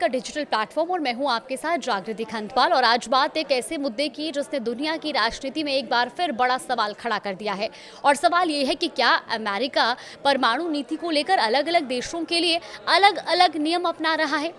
का digital platform और मैं हूं आपके साथ जागृति खंडपाल। और आज बात एक ऐसे मुद्दे की जिसने दुनिया की राजनीति में एक बार फिर बड़ा सवाल खड़ा कर दिया है। और सवाल ये है कि क्या अमेरिका परमाणु नीति को लेकर अलग अलग देशों के लिए अलग अलग नियम अपना रहा है।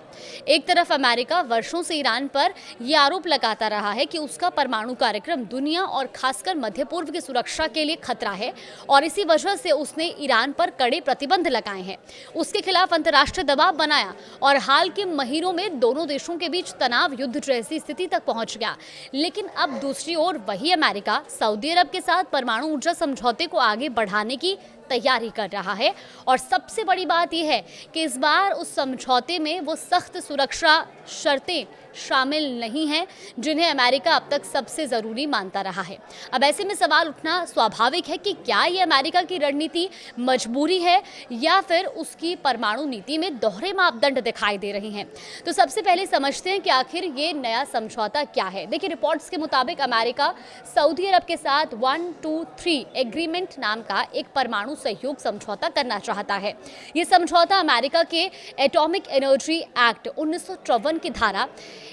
एक तरफ अमेरिका वर्षों से ईरान पर यह आरोप लगाता रहा है कि उसका परमाणु कार्यक्रम दुनिया और खासकर मध्य पूर्व की सुरक्षा के लिए खतरा है और इसी वजह से उसने ईरान पर कड़े प्रतिबंध लगाए हैं, उसके खिलाफ अंतर्राष्ट्रीय दबाव बनाया और हाल के महीनों में दोनों देशों के बीच तनाव युद्ध जैसी स्थिति तक पहुंच गया। लेकिन अब दूसरी ओर वही अमेरिका सऊदी अरब के साथ परमाणु ऊर्जा समझौते को आगे बढ़ाने की तैयारी कर रहा है। और सबसे बड़ी बात यह है कि इस बार उस समझौते में वो सख्त सुरक्षा शर्तें शामिल नहीं हैं जिन्हें अमेरिका अब तक सबसे ज़रूरी मानता रहा है। अब ऐसे में सवाल उठना स्वाभाविक है कि क्या ये अमेरिका की रणनीति मजबूरी है या फिर उसकी परमाणु नीति में दोहरे मापदंड दिखाई दे रहे हैं। तो सबसे पहले समझते हैं कि आखिर ये नया समझौता क्या है। देखिए, रिपोर्ट्स के मुताबिक अमेरिका सऊदी अरब के साथ 123 एग्रीमेंट नाम का एक परमाणु सहयोग समझौता करना चाहता है। ये समझौता अमेरिका के एटॉमिक एनर्जी एक्ट 1954 की धारा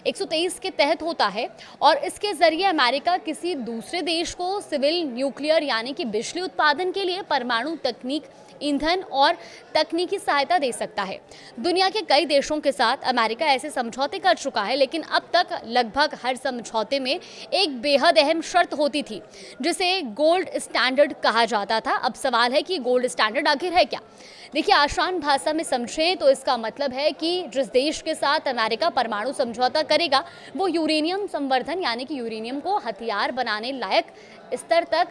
123 के तहत होता है और इसके जरिए अमेरिका किसी दूसरे देश को सिविल न्यूक्लियर यानी कि बिजली उत्पादन के लिए परमाणु तकनीक, ईंधन और तकनीकी सहायता दे सकता है। दुनिया के कई देशों के साथ अमेरिका ऐसे समझौते कर चुका है, लेकिन अब तक लगभग हर समझौते में एक बेहद अहम शर्त होती थी जिसे गोल्ड स्टैंडर्ड कहा जाता था। अब सवाल है कि गोल्ड स्टैंडर्ड आखिर है क्या। देखिए, आसान भाषा में समझें तो इसका मतलब है कि जिस देश के साथ अमेरिका परमाणु समझौता करेगा वो यूरेनियम संवर्धन यानी कि यूरेनियम को हथियार बनाने लायक स्तर तक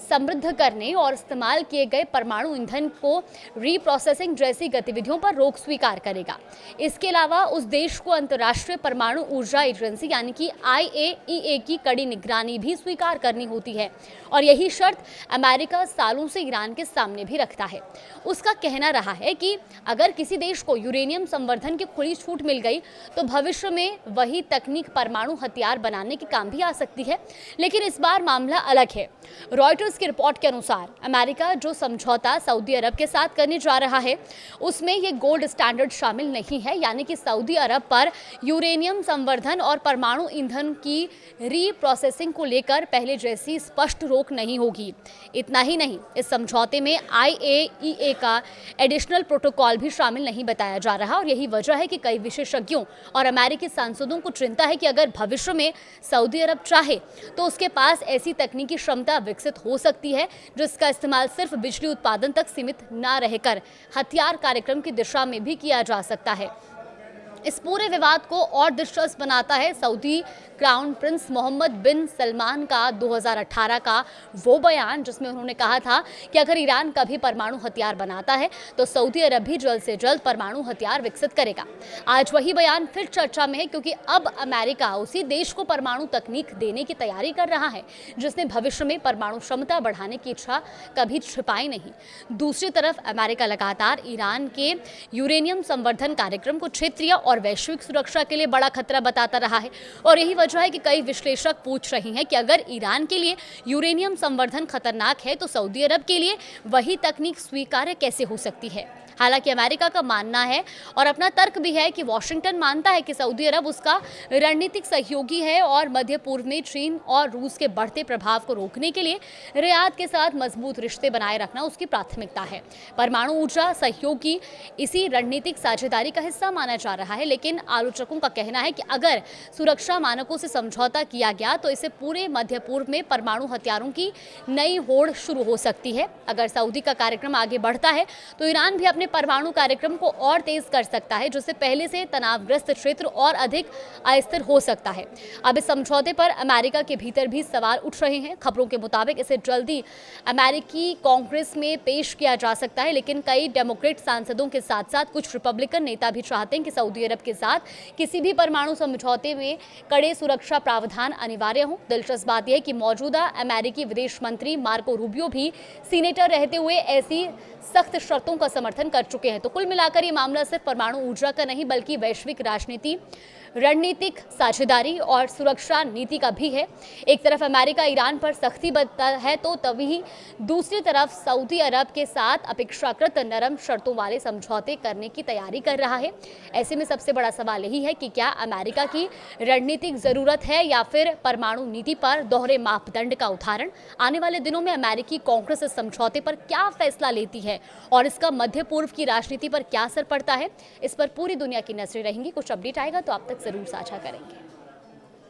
समृद्ध करने और इस्तेमाल किए गए परमाणु ईंधन को रीप्रोसेसिंग जैसी गतिविधियों पर रोक स्वीकार करेगा। इसके अलावा उस देश को अंतर्राष्ट्रीय परमाणु ऊर्जा एजेंसी यानी कि IAEA की कड़ी निगरानी भी स्वीकार करनी होती है और यही शर्त अमेरिका सालों से ईरान के सामने भी रखता है। उसका कहना रहा है कि अगर किसी देश को यूरेनियम संवर्धन की खुली छूट मिल गई तो भविष्य में वही तकनीक परमाणु हथियार बनाने के काम भी आ सकती है। लेकिन इस बार मामला अलग है। रॉयटर्स की रिपोर्ट के अनुसार अमेरिका जो समझौता सऊदी अरब के साथ करने जा रहा है उसमें ये गोल्ड स्टैंडर्ड शामिल नहीं है, यानी कि सऊदी अरब पर यूरेनियम संवर्धन और परमाणु ईंधन की रीप्रोसेसिंग को लेकर पहले जैसी स्पष्ट रोक नहीं होगी। इतना ही नहीं, इस समझौते में IAEA का एडिशनल प्रोटोकॉल भी शामिल नहीं बताया जा रहा और यही वजह है कि कई विशेषज्ञों और अमेरिकी सांसदों को चिंता है कि अगर भविष्य में सऊदी अरब चाहे तो उसके पास ऐसी तकनीकी क्षमता विकसित हो सकती है जिसका इस्तेमाल सिर्फ बिजली उत्पादन तक सीमित न रहकर हथियार कार्यक्रम की दिशा में भी किया जा सकता है। इस पूरे विवाद को और दिलचस्प बनाता है सऊदी क्राउन प्रिंस मोहम्मद बिन सलमान का 2018 का वो बयान जिसमें उन्होंने कहा था कि अगर ईरान कभी परमाणु हथियार बनाता है तो सऊदी अरब भी जल्द से जल्द परमाणु हथियार विकसित करेगा। आज वही बयान फिर चर्चा में है क्योंकि अब अमेरिका उसी देश को परमाणु तकनीक देने की तैयारी कर रहा है जिसने भविष्य में परमाणु क्षमता बढ़ाने की इच्छा कभी छिपाई नहीं। दूसरी तरफ अमेरिका लगातार ईरान के यूरेनियम संवर्धन कार्यक्रम को क्षेत्रीय और वैश्विक सुरक्षा के लिए बड़ा खतरा बताता रहा है और यही वजह है कि कई विश्लेषक पूछ रहे हैं कि अगर ईरान के लिए यूरेनियम संवर्धन खतरनाक है तो सऊदी अरब के लिए वही तकनीक स्वीकार्य कैसे हो सकती है। हालांकि अमेरिका का मानना है और अपना तर्क भी है कि वॉशिंगटन मानता है कि सऊदी अरब उसका रणनीतिक सहयोगी है और मध्य पूर्व में चीन और रूस के बढ़ते प्रभाव को रोकने के लिए रियाद के साथ मजबूत रिश्ते बनाए रखना उसकी प्राथमिकता है। परमाणु ऊर्जा सहयोग की इसी रणनीतिक साझेदारी का हिस्सा माना जा रहा है, लेकिन आलोचकों का कहना है कि अगर सुरक्षा मानकों से समझौता किया गया तो इसे पूरे मध्य पूर्व में परमाणु हथियारों की नई होड़ शुरू हो सकती है। अगर सऊदी का कार्यक्रम आगे बढ़ता है तो ईरान भी अपने परमाणु कार्यक्रम को और तेज कर सकता है, जिससे पहले से तनावग्रस्त क्षेत्र और अधिक अस्थिर हो सकता है। अब इस समझौते पर अमेरिका के भीतर भी सवाल उठ रहे हैं। खबरों के मुताबिक इसे जल्दी अमेरिकी कांग्रेस में पेश किया जा सकता है, लेकिन कई डेमोक्रेट सांसदों के साथ साथ कुछ रिपब्लिकन नेता भी चाहते हैं कि सऊदी अरब के साथ किसी भी परमाणु समझौते में कड़े सुरक्षा प्रावधान अनिवार्य हों। दिलचस्प बात यह है कि मौजूदा अमेरिकी विदेश मंत्री मार्को रूबियो भी सीनेटर रहते हुए ऐसी सख्त शर्तों का समर्थन कर चुके हैं। तो कुल मिलाकर ये मामला सिर्फ परमाणु ऊर्जा का नहीं बल्कि वैश्विक राजनीति, रणनीतिक साझेदारी और सुरक्षा नीति का भी है। एक तरफ अमेरिका ईरान पर सख्ती बरतता है तो तभी दूसरी तरफ सऊदी अरब के साथ अपेक्षाकृत नरम शर्तों वाले समझौते करने की तैयारी कर रहा है। ऐसे में सबसे बड़ा सवाल यही है कि क्या अमेरिका की रणनीतिक जरूरत है या फिर परमाणु नीति पर दोहरे मापदंड का उदाहरण। आने वाले दिनों में अमेरिकी कांग्रेस इस समझौते पर क्या फैसला लेती है और इसका मध्य पूर्व की राजनीति पर क्या असर पड़ता है, इस पर पूरी दुनिया की नजरें रहेंगी। कुछ अपडेट आएगा तो आप तक जरूर साझा करेंगे।